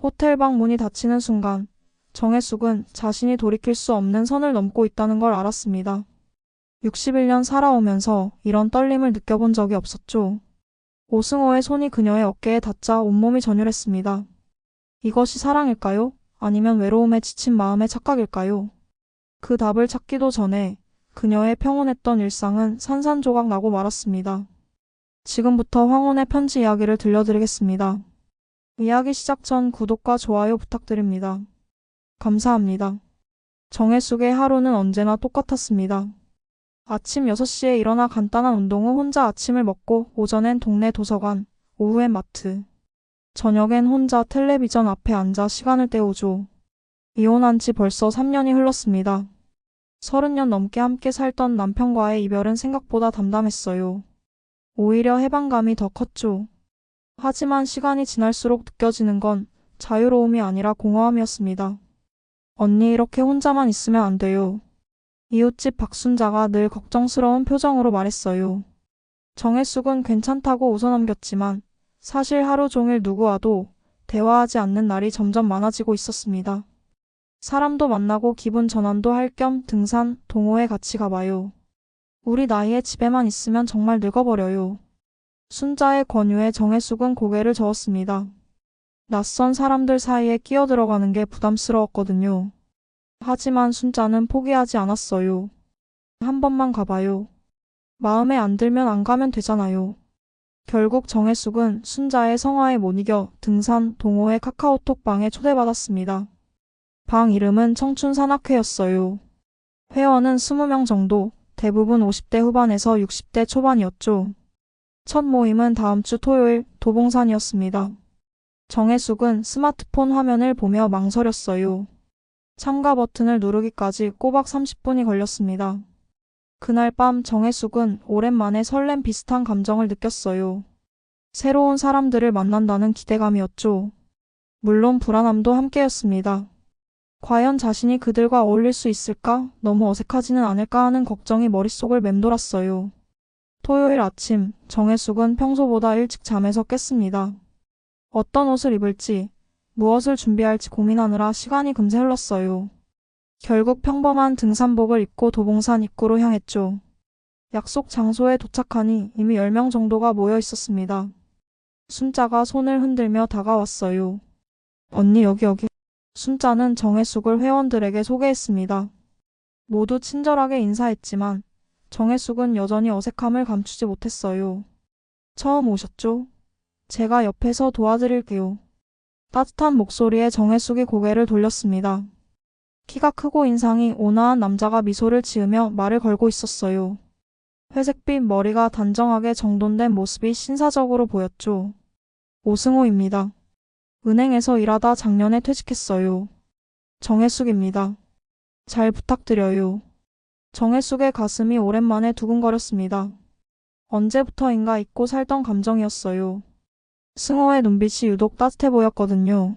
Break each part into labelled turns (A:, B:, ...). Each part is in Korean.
A: 호텔방 문이 닫히는 순간 정혜숙은 자신이 돌이킬 수 없는 선을 넘고 있다는 걸 알았습니다. 61년 살아오면서 이런 떨림을 느껴본 적이 없었죠. 오승호의 손이 그녀의 어깨에 닿자 온몸이 전율했습니다. 이것이 사랑일까요? 아니면 외로움에 지친 마음의 착각일까요? 그 답을 찾기도 전에 그녀의 평온했던 일상은 산산조각 나고 말았습니다. 지금부터 황혼의 편지 이야기를 들려드리겠습니다. 이야기 시작 전 구독과 좋아요 부탁드립니다. 감사합니다. 정혜숙의 하루는 언제나 똑같았습니다. 아침 6시에 일어나 간단한 운동 후 혼자 아침을 먹고 오전엔 동네 도서관, 오후엔 마트, 저녁엔 혼자 텔레비전 앞에 앉아 시간을 때우죠. 이혼한 지 벌써 3년이 흘렀습니다. 30년 넘게 함께 살던 남편과의 이별은 생각보다 담담했어요. 오히려 해방감이 더 컸죠. 하지만 시간이 지날수록 느껴지는 건 자유로움이 아니라 공허함이었습니다. 언니 이렇게 혼자만 있으면 안 돼요. 이웃집 박순자가 늘 걱정스러운 표정으로 말했어요. 정혜숙은 괜찮다고 웃어넘겼지만 사실 하루 종일 누구와도 대화하지 않는 날이 점점 많아지고 있었습니다. 사람도 만나고 기분 전환도 할 겸 등산, 동호회 같이 가봐요. 우리 나이에 집에만 있으면 정말 늙어버려요. 순자의 권유에 정혜숙은 고개를 저었습니다. 낯선 사람들 사이에 끼어들어가는 게 부담스러웠거든요. 하지만 순자는 포기하지 않았어요. 한 번만 가봐요. 마음에 안 들면 안 가면 되잖아요. 결국 정혜숙은 순자의 성화에 못 이겨 등산, 동호회 카카오톡방에 초대받았습니다. 방 이름은 청춘산악회였어요. 회원은 20명 정도, 대부분 50대 후반에서 60대 초반이었죠. 첫 모임은 다음 주 토요일 도봉산이었습니다. 정혜숙은 스마트폰 화면을 보며 망설였어요. 참가 버튼을 누르기까지 꼬박 30분이 걸렸습니다. 그날 밤 정혜숙은 오랜만에 설렘 비슷한 감정을 느꼈어요. 새로운 사람들을 만난다는 기대감이었죠. 물론 불안함도 함께였습니다. 과연 자신이 그들과 어울릴 수 있을까? 너무 어색하지는 않을까 하는 걱정이 머릿속을 맴돌았어요. 토요일 아침, 정혜숙은 평소보다 일찍 잠에서 깼습니다. 어떤 옷을 입을지, 무엇을 준비할지 고민하느라 시간이 금세 흘렀어요. 결국 평범한 등산복을 입고 도봉산 입구로 향했죠. 약속 장소에 도착하니 이미 10명 정도가 모여 있었습니다. 순자가 손을 흔들며 다가왔어요. 언니 여기. 순자는 정혜숙을 회원들에게 소개했습니다. 모두 친절하게 인사했지만 정혜숙은 여전히 어색함을 감추지 못했어요. 처음 오셨죠? 제가 옆에서 도와드릴게요. 따뜻한 목소리에 정혜숙이 고개를 돌렸습니다. 키가 크고 인상이 온화한 남자가 미소를 지으며 말을 걸고 있었어요. 회색빛 머리가 단정하게 정돈된 모습이 신사적으로 보였죠. 오승호입니다. 은행에서 일하다 작년에 퇴직했어요. 정혜숙입니다. 잘 부탁드려요. 정혜숙의 가슴이 오랜만에 두근거렸습니다. 언제부터인가 잊고 살던 감정이었어요. 승호의 눈빛이 유독 따뜻해 보였거든요.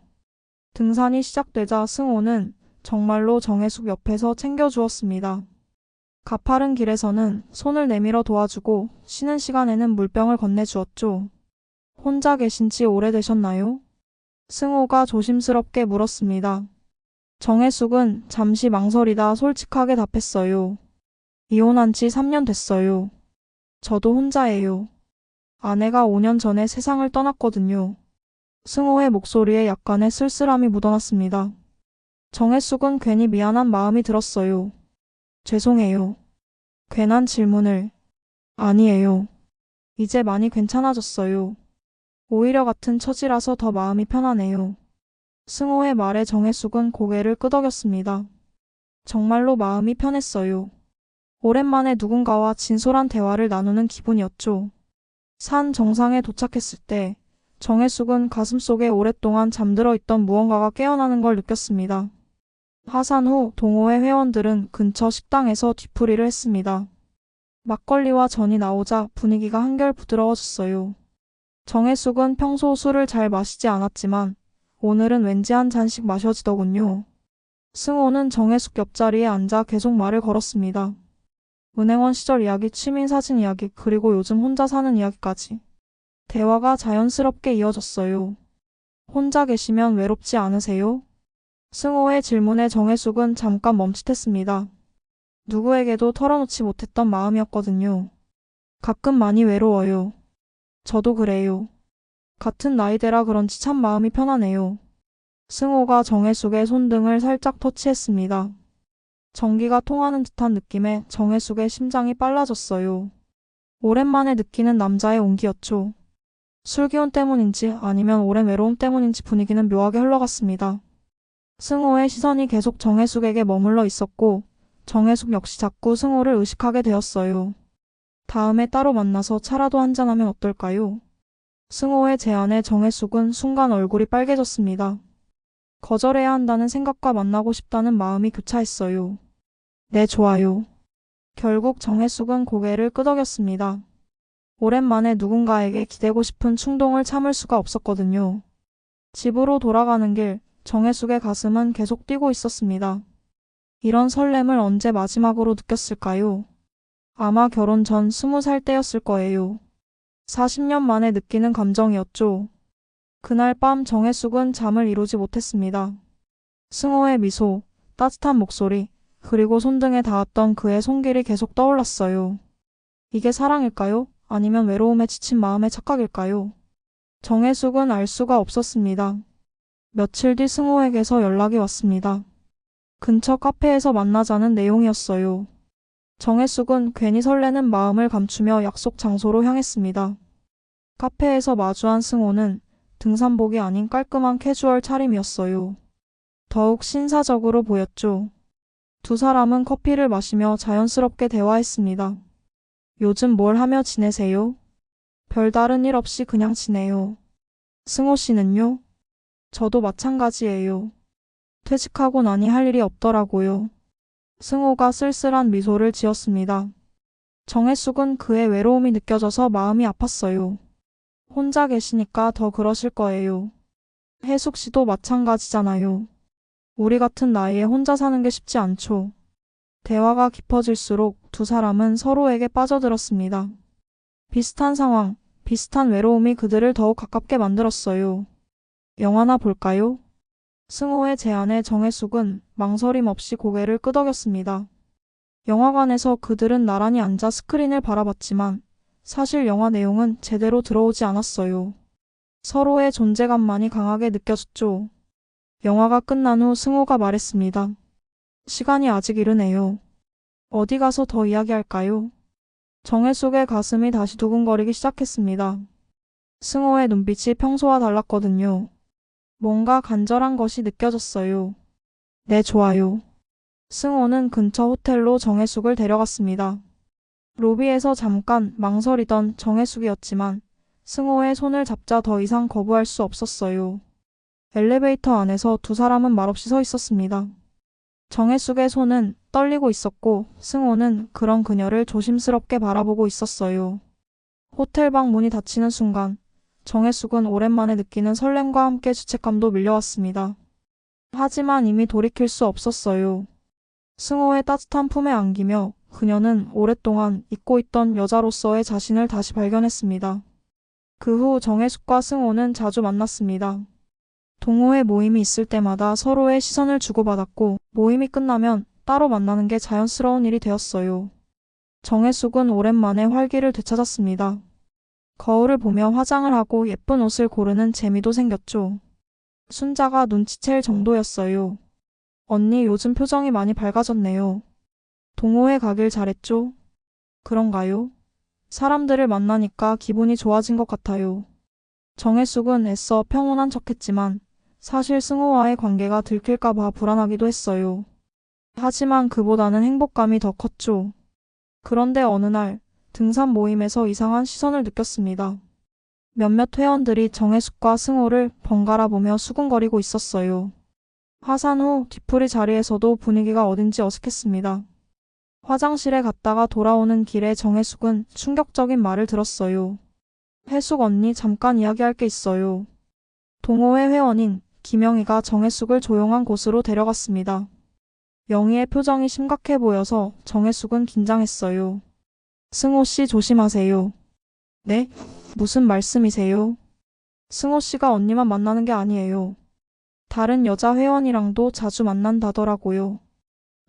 A: 등산이 시작되자 승호는 정말로 정혜숙 옆에서 챙겨주었습니다. 가파른 길에서는 손을 내밀어 도와주고 쉬는 시간에는 물병을 건네주었죠. 혼자 계신 지 오래되셨나요? 승호가 조심스럽게 물었습니다. 정혜숙은 잠시 망설이다 솔직하게 답했어요. 이혼한 지 3년 됐어요. 저도 혼자예요. 아내가 5년 전에 세상을 떠났거든요. 승호의 목소리에 약간의 쓸쓸함이 묻어났습니다. 정혜숙은 괜히 미안한 마음이 들었어요. 죄송해요. 괜한 질문을. 아니에요. 이제 많이 괜찮아졌어요. 오히려 같은 처지라서 더 마음이 편하네요. 승호의 말에 정혜숙은 고개를 끄덕였습니다. 정말로 마음이 편했어요. 오랜만에 누군가와 진솔한 대화를 나누는 기분이었죠. 산 정상에 도착했을 때 정혜숙은 가슴속에 오랫동안 잠들어 있던 무언가가 깨어나는 걸 느꼈습니다. 하산 후 동호회 회원들은 근처 식당에서 뒤풀이를 했습니다. 막걸리와 전이 나오자 분위기가 한결 부드러워졌어요. 정혜숙은 평소 술을 잘 마시지 않았지만 오늘은 왠지 한 잔씩 마셔지더군요. 승호는 정혜숙 옆자리에 앉아 계속 말을 걸었습니다. 은행원 시절 이야기, 취미사진 이야기, 그리고 요즘 혼자 사는 이야기까지. 대화가 자연스럽게 이어졌어요. 혼자 계시면 외롭지 않으세요? 승호의 질문에 정혜숙은 잠깐 멈칫했습니다. 누구에게도 털어놓지 못했던 마음이었거든요. 가끔 많이 외로워요. 저도 그래요. 같은 나이대라 그런지 참 마음이 편하네요. 승호가 정혜숙의 손등을 살짝 터치했습니다. 전기가 통하는 듯한 느낌에 정혜숙의 심장이 빨라졌어요. 오랜만에 느끼는 남자의 온기였죠. 술기운 때문인지 아니면 오랜 외로움 때문인지 분위기는 묘하게 흘러갔습니다. 승호의 시선이 계속 정혜숙에게 머물러 있었고 정혜숙 역시 자꾸 승호를 의식하게 되었어요. 다음에 따로 만나서 차라도 한잔하면 어떨까요? 승호의 제안에 정혜숙은 순간 얼굴이 빨개졌습니다. 거절해야 한다는 생각과 만나고 싶다는 마음이 교차했어요. 네, 좋아요. 결국 정혜숙은 고개를 끄덕였습니다. 오랜만에 누군가에게 기대고 싶은 충동을 참을 수가 없었거든요. 집으로 돌아가는 길, 정혜숙의 가슴은 계속 뛰고 있었습니다. 이런 설렘을 언제 마지막으로 느꼈을까요? 아마 결혼 전 20살 때였을 거예요. 40년 만에 느끼는 감정이었죠. 그날 밤 정혜숙은 잠을 이루지 못했습니다. 승호의 미소, 따뜻한 목소리, 그리고 손등에 닿았던 그의 손길이 계속 떠올랐어요. 이게 사랑일까요? 아니면 외로움에 지친 마음의 착각일까요? 정혜숙은 알 수가 없었습니다. 며칠 뒤 승호에게서 연락이 왔습니다. 근처 카페에서 만나자는 내용이었어요. 정혜숙은 괜히 설레는 마음을 감추며 약속 장소로 향했습니다. 카페에서 마주한 승호는 등산복이 아닌 깔끔한 캐주얼 차림이었어요. 더욱 신사적으로 보였죠. 두 사람은 커피를 마시며 자연스럽게 대화했습니다. 요즘 뭘 하며 지내세요? 별다른 일 없이 그냥 지내요. 승호 씨는요? 저도 마찬가지예요. 퇴직하고 나니 할 일이 없더라고요. 승호가 쓸쓸한 미소를 지었습니다. 정혜숙은 그의 외로움이 느껴져서 마음이 아팠어요. 혼자 계시니까 더 그러실 거예요. 혜숙 씨도 마찬가지잖아요. 우리 같은 나이에 혼자 사는 게 쉽지 않죠. 대화가 깊어질수록 두 사람은 서로에게 빠져들었습니다. 비슷한 상황, 비슷한 외로움이 그들을 더욱 가깝게 만들었어요. 영화나 볼까요? 승호의 제안에 정혜숙은 망설임 없이 고개를 끄덕였습니다. 영화관에서 그들은 나란히 앉아 스크린을 바라봤지만 사실 영화 내용은 제대로 들어오지 않았어요. 서로의 존재감만이 강하게 느껴졌죠. 영화가 끝난 후 승호가 말했습니다. 시간이 아직 이르네요. 어디 가서 더 이야기할까요? 정혜숙의 가슴이 다시 두근거리기 시작했습니다. 승호의 눈빛이 평소와 달랐거든요. 뭔가 간절한 것이 느껴졌어요. 네, 좋아요. 승호는 근처 호텔로 정혜숙을 데려갔습니다. 로비에서 잠깐 망설이던 정혜숙이었지만 승호의 손을 잡자 더 이상 거부할 수 없었어요. 엘리베이터 안에서 두 사람은 말없이 서 있었습니다. 정혜숙의 손은 떨리고 있었고 승호는 그런 그녀를 조심스럽게 바라보고 있었어요. 호텔방 문이 닫히는 순간 정혜숙은 오랜만에 느끼는 설렘과 함께 주책감도 밀려왔습니다. 하지만 이미 돌이킬 수 없었어요. 승호의 따뜻한 품에 안기며 그녀는 오랫동안 잊고 있던 여자로서의 자신을 다시 발견했습니다. 그 후 정혜숙과 승호는 자주 만났습니다. 동호회 모임이 있을 때마다 서로의 시선을 주고받았고 모임이 끝나면 따로 만나는 게 자연스러운 일이 되었어요. 정혜숙은 오랜만에 활기를 되찾았습니다. 거울을 보며 화장을 하고 예쁜 옷을 고르는 재미도 생겼죠. 순자가 눈치챌 정도였어요. 언니 요즘 표정이 많이 밝아졌네요. 동호회 가길 잘했죠? 그런가요? 사람들을 만나니까 기분이 좋아진 것 같아요. 정혜숙은 애써 평온한 척했지만 사실 승호와의 관계가 들킬까봐 불안하기도 했어요. 하지만 그보다는 행복감이 더 컸죠. 그런데 어느 날 등산 모임에서 이상한 시선을 느꼈습니다. 몇몇 회원들이 정혜숙과 승호를 번갈아 보며 수군거리고 있었어요. 하산 후 뒤풀이 자리에서도 분위기가 어딘지 어색했습니다. 화장실에 갔다가 돌아오는 길에 정혜숙은 충격적인 말을 들었어요. 혜숙 언니 잠깐 이야기할 게 있어요. 동호회 회원인 김영희가 정혜숙을 조용한 곳으로 데려갔습니다. 영희의 표정이 심각해 보여서 정혜숙은 긴장했어요. 승호 씨 조심하세요. 네? 무슨 말씀이세요? 승호 씨가 언니만 만나는 게 아니에요. 다른 여자 회원이랑도 자주 만난다더라고요.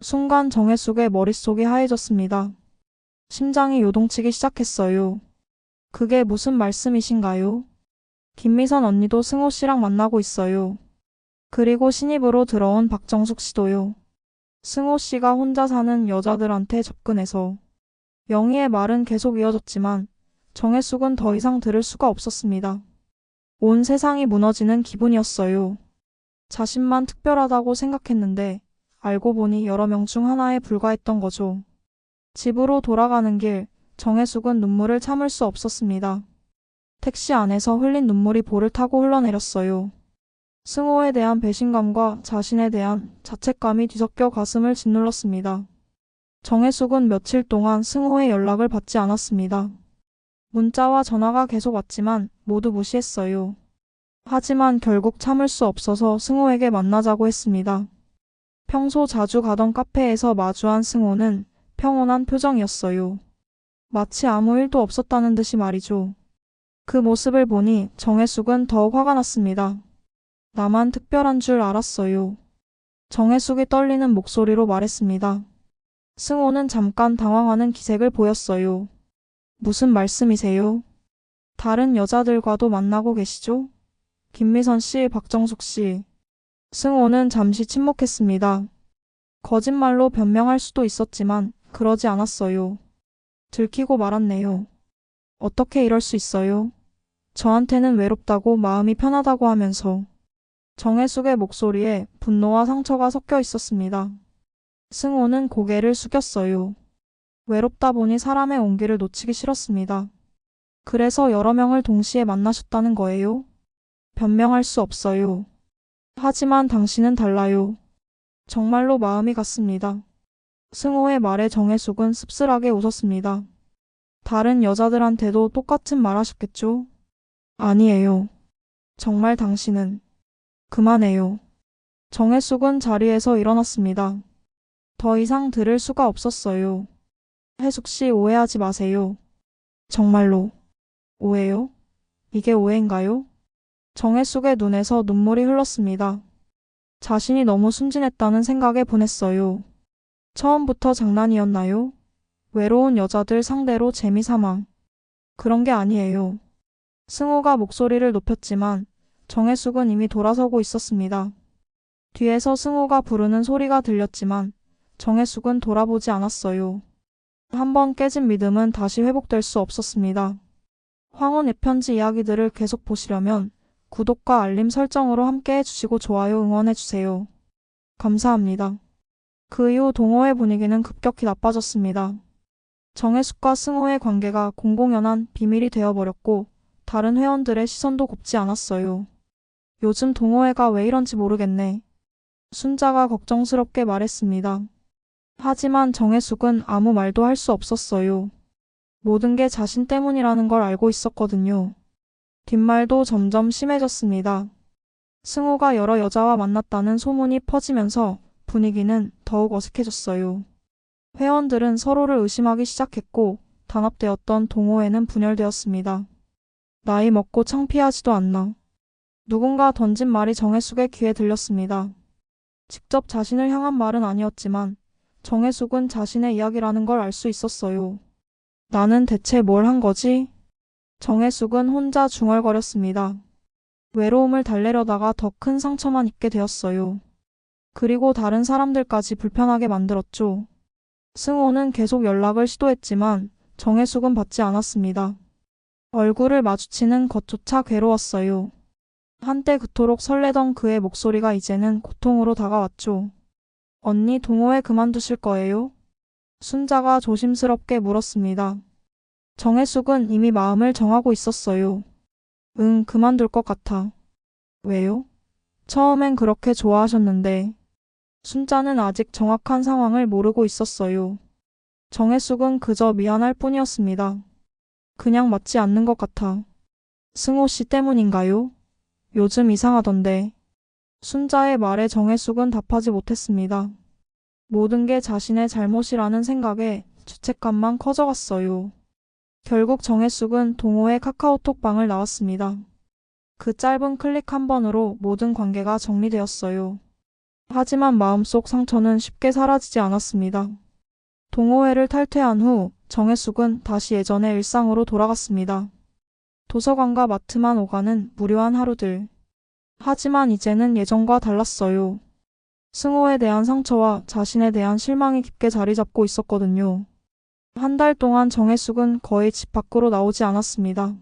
A: 순간 정혜숙의 머릿속이 하얘졌습니다. 심장이 요동치기 시작했어요. 그게 무슨 말씀이신가요? 김미선 언니도 승호 씨랑 만나고 있어요. 그리고 신입으로 들어온 박정숙 씨도요. 승호 씨가 혼자 사는 여자들한테 접근해서. 영희의 말은 계속 이어졌지만 정혜숙은 더 이상 들을 수가 없었습니다. 온 세상이 무너지는 기분이었어요. 자신만 특별하다고 생각했는데 알고 보니 여러 명 중 하나에 불과했던 거죠. 집으로 돌아가는 길, 정혜숙은 눈물을 참을 수 없었습니다. 택시 안에서 흘린 눈물이 볼을 타고 흘러내렸어요. 승호에 대한 배신감과 자신에 대한 자책감이 뒤섞여 가슴을 짓눌렀습니다. 정혜숙은 며칠 동안 승호의 연락을 받지 않았습니다. 문자와 전화가 계속 왔지만 모두 무시했어요. 하지만 결국 참을 수 없어서 승호에게 만나자고 했습니다. 평소 자주 가던 카페에서 마주한 승호는 평온한 표정이었어요. 마치 아무 일도 없었다는 듯이 말이죠. 그 모습을 보니 정혜숙은 더욱 화가 났습니다. 나만 특별한 줄 알았어요. 정혜숙이 떨리는 목소리로 말했습니다. 승호는 잠깐 당황하는 기색을 보였어요. 무슨 말씀이세요? 다른 여자들과도 만나고 계시죠? 김미선 씨, 박정숙 씨. 승호는 잠시 침묵했습니다. 거짓말로 변명할 수도 있었지만 그러지 않았어요. 들키고 말았네요. 어떻게 이럴 수 있어요? 저한테는 외롭다고 마음이 편하다고 하면서. 정혜숙의 목소리에 분노와 상처가 섞여 있었습니다. 승호는 고개를 숙였어요. 외롭다 보니 사람의 온기를 놓치기 싫었습니다. 그래서 여러 명을 동시에 만나셨다는 거예요? 변명할 수 없어요. 하지만 당신은 달라요. 정말로 마음이 갔습니다. 승호의 말에 정혜숙은 씁쓸하게 웃었습니다. 다른 여자들한테도 똑같은 말 하셨겠죠? 아니에요. 정말 당신은. 그만해요. 정혜숙은 자리에서 일어났습니다. 더 이상 들을 수가 없었어요. 혜숙 씨 오해하지 마세요. 정말로. 오해요? 이게 오해인가요? 정혜숙의 눈에서 눈물이 흘렀습니다. 자신이 너무 순진했다는 생각에 분했어요. 처음부터 장난이었나요? 외로운 여자들 상대로 재미삼아. 그런 게 아니에요. 승호가 목소리를 높였지만 정혜숙은 이미 돌아서고 있었습니다. 뒤에서 승호가 부르는 소리가 들렸지만 정혜숙은 돌아보지 않았어요. 한번 깨진 믿음은 다시 회복될 수 없었습니다. 황혼의 편지 이야기들을 계속 보시려면 구독과 알림 설정으로 함께 해주시고 좋아요 응원해주세요. 감사합니다. 그 이후 동호회 분위기는 급격히 나빠졌습니다. 정혜숙과 승호의 관계가 공공연한 비밀이 되어버렸고 다른 회원들의 시선도 곱지 않았어요. 요즘 동호회가 왜 이런지 모르겠네. 순자가 걱정스럽게 말했습니다. 하지만 정혜숙은 아무 말도 할 수 없었어요. 모든 게 자신 때문이라는 걸 알고 있었거든요. 뒷말도 점점 심해졌습니다. 승호가 여러 여자와 만났다는 소문이 퍼지면서 분위기는 더욱 어색해졌어요. 회원들은 서로를 의심하기 시작했고 단합되었던 동호회는 분열되었습니다. 나이 먹고 창피하지도 않나. 누군가 던진 말이 정혜숙의 귀에 들렸습니다. 직접 자신을 향한 말은 아니었지만 정혜숙은 자신의 이야기라는 걸 알 수 있었어요. 나는 대체 뭘 한 거지? 정혜숙은 혼자 중얼거렸습니다. 외로움을 달래려다가 더 큰 상처만 입게 되었어요. 그리고 다른 사람들까지 불편하게 만들었죠. 승호는 계속 연락을 시도했지만 정혜숙은 받지 않았습니다. 얼굴을 마주치는 것조차 괴로웠어요. 한때 그토록 설레던 그의 목소리가 이제는 고통으로 다가왔죠. 언니 동호회 그만두실 거예요? 순자가 조심스럽게 물었습니다. 정혜숙은 이미 마음을 정하고 있었어요. 응, 그만둘 것 같아. 왜요? 처음엔 그렇게 좋아하셨는데. 순자는 아직 정확한 상황을 모르고 있었어요. 정혜숙은 그저 미안할 뿐이었습니다. 그냥 맞지 않는 것 같아. 승호 씨 때문인가요? 요즘 이상하던데. 순자의 말에 정혜숙은 답하지 못했습니다. 모든 게 자신의 잘못이라는 생각에 죄책감만 커져갔어요. 결국 정혜숙은 동호회 카카오톡방을 나왔습니다. 그 짧은 클릭 한 번으로 모든 관계가 정리되었어요. 하지만 마음속 상처는 쉽게 사라지지 않았습니다. 동호회를 탈퇴한 후 정혜숙은 다시 예전의 일상으로 돌아갔습니다. 도서관과 마트만 오가는 무료한 하루들. 하지만 이제는 예전과 달랐어요. 승호에 대한 상처와 자신에 대한 실망이 깊게 자리 잡고 있었거든요. 한 달 동안 정혜숙은 거의 집 밖으로 나오지 않았습니다.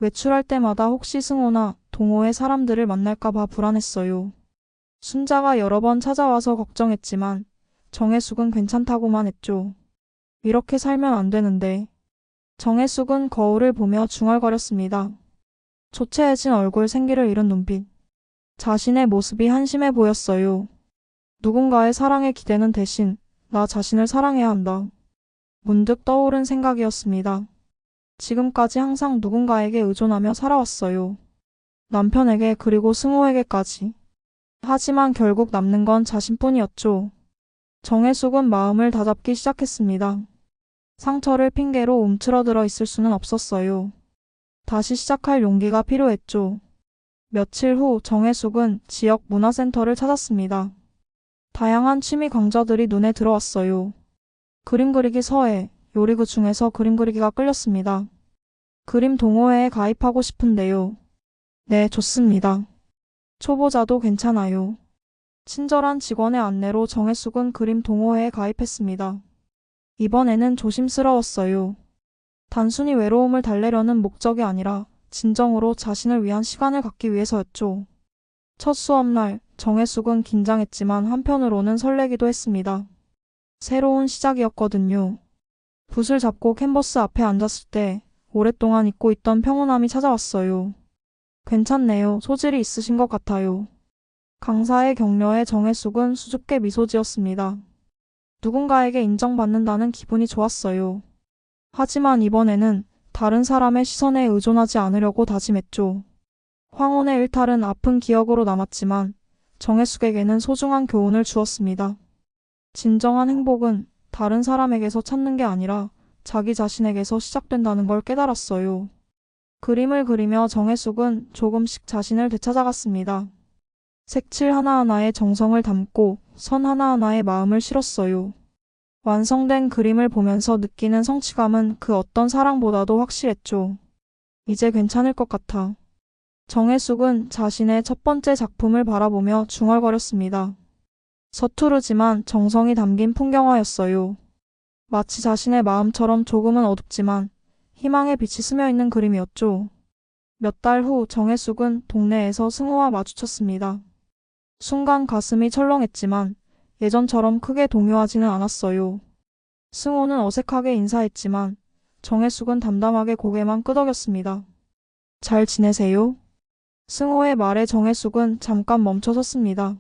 A: 외출할 때마다 혹시 승호나 동호회 사람들을 만날까봐 불안했어요. 순자가 여러 번 찾아와서 걱정했지만 정혜숙은 괜찮다고만 했죠. 이렇게 살면 안 되는데. 정혜숙은 거울을 보며 중얼거렸습니다. 초췌해진 얼굴, 생기를 잃은 눈빛. 자신의 모습이 한심해 보였어요. 누군가의 사랑에 기대는 대신 나 자신을 사랑해야 한다. 문득 떠오른 생각이었습니다. 지금까지 항상 누군가에게 의존하며 살아왔어요. 남편에게, 그리고 승호에게까지. 하지만 결국 남는 건 자신뿐이었죠. 정혜숙은 마음을 다잡기 시작했습니다. 상처를 핑계로 움츠러들어 있을 수는 없었어요. 다시 시작할 용기가 필요했죠. 며칠 후 정혜숙은 지역 문화센터를 찾았습니다. 다양한 취미 강좌들이 눈에 들어왔어요. 그림 그리기, 서예, 요리, 그 중에서 그림 그리기가 끌렸습니다. 그림 동호회에 가입하고 싶은데요. 네, 좋습니다. 초보자도 괜찮아요. 친절한 직원의 안내로 정혜숙은 그림 동호회에 가입했습니다. 이번에는 조심스러웠어요. 단순히 외로움을 달래려는 목적이 아니라 진정으로 자신을 위한 시간을 갖기 위해서였죠. 첫 수업날 정혜숙은 긴장했지만 한편으로는 설레기도 했습니다. 새로운 시작이었거든요. 붓을 잡고 캔버스 앞에 앉았을 때 오랫동안 잊고 있던 평온함이 찾아왔어요. 괜찮네요. 소질이 있으신 것 같아요. 강사의 격려에 정혜숙은 수줍게 미소 지었습니다. 누군가에게 인정받는다는 기분이 좋았어요. 하지만 이번에는 다른 사람의 시선에 의존하지 않으려고 다짐했죠. 황혼의 일탈은 아픈 기억으로 남았지만 정혜숙에게는 소중한 교훈을 주었습니다. 진정한 행복은 다른 사람에게서 찾는 게 아니라 자기 자신에게서 시작된다는 걸 깨달았어요. 그림을 그리며 정혜숙은 조금씩 자신을 되찾아갔습니다. 색칠 하나하나에 정성을 담고 선 하나하나에 마음을 실었어요. 완성된 그림을 보면서 느끼는 성취감은 그 어떤 사랑보다도 확실했죠. 이제 괜찮을 것 같아. 정혜숙은 자신의 첫 번째 작품을 바라보며 중얼거렸습니다. 서투르지만 정성이 담긴 풍경화였어요. 마치 자신의 마음처럼 조금은 어둡지만 희망의 빛이 스며있는 그림이었죠. 몇 달 후 정혜숙은 동네에서 승호와 마주쳤습니다. 순간 가슴이 철렁했지만 예전처럼 크게 동요하지는 않았어요. 승호는 어색하게 인사했지만 정혜숙은 담담하게 고개만 끄덕였습니다. 잘 지내세요? 승호의 말에 정혜숙은 잠깐 멈춰섰습니다.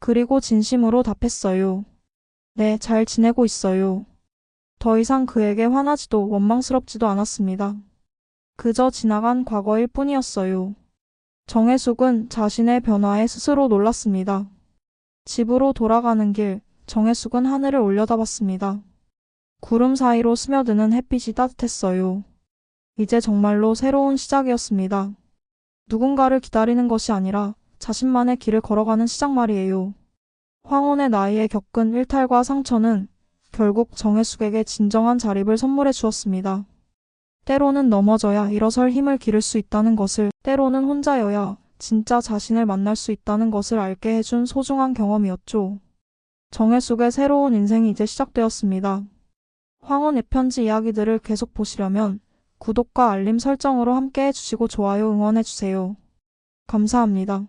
A: 그리고 진심으로 답했어요. 네, 잘 지내고 있어요. 더 이상 그에게 화나지도 원망스럽지도 않았습니다. 그저 지나간 과거일 뿐이었어요. 정혜숙은 자신의 변화에 스스로 놀랐습니다. 집으로 돌아가는 길, 정혜숙은 하늘을 올려다봤습니다. 구름 사이로 스며드는 햇빛이 따뜻했어요. 이제 정말로 새로운 시작이었습니다. 누군가를 기다리는 것이 아니라 자신만의 길을 걸어가는 시작 말이에요. 황혼의 나이에 겪은 일탈과 상처는 결국 정혜숙에게 진정한 자립을 선물해 주었습니다. 때로는 넘어져야 일어설 힘을 기를 수 있다는 것을, 때로는 혼자여야 진짜 자신을 만날 수 있다는 것을 알게 해준 소중한 경험이었죠. 정혜숙의 새로운 인생이 이제 시작되었습니다. 황혼의 편지 이야기들을 계속 보시려면 구독과 알림 설정으로 함께 해주시고 좋아요 응원해주세요. 감사합니다.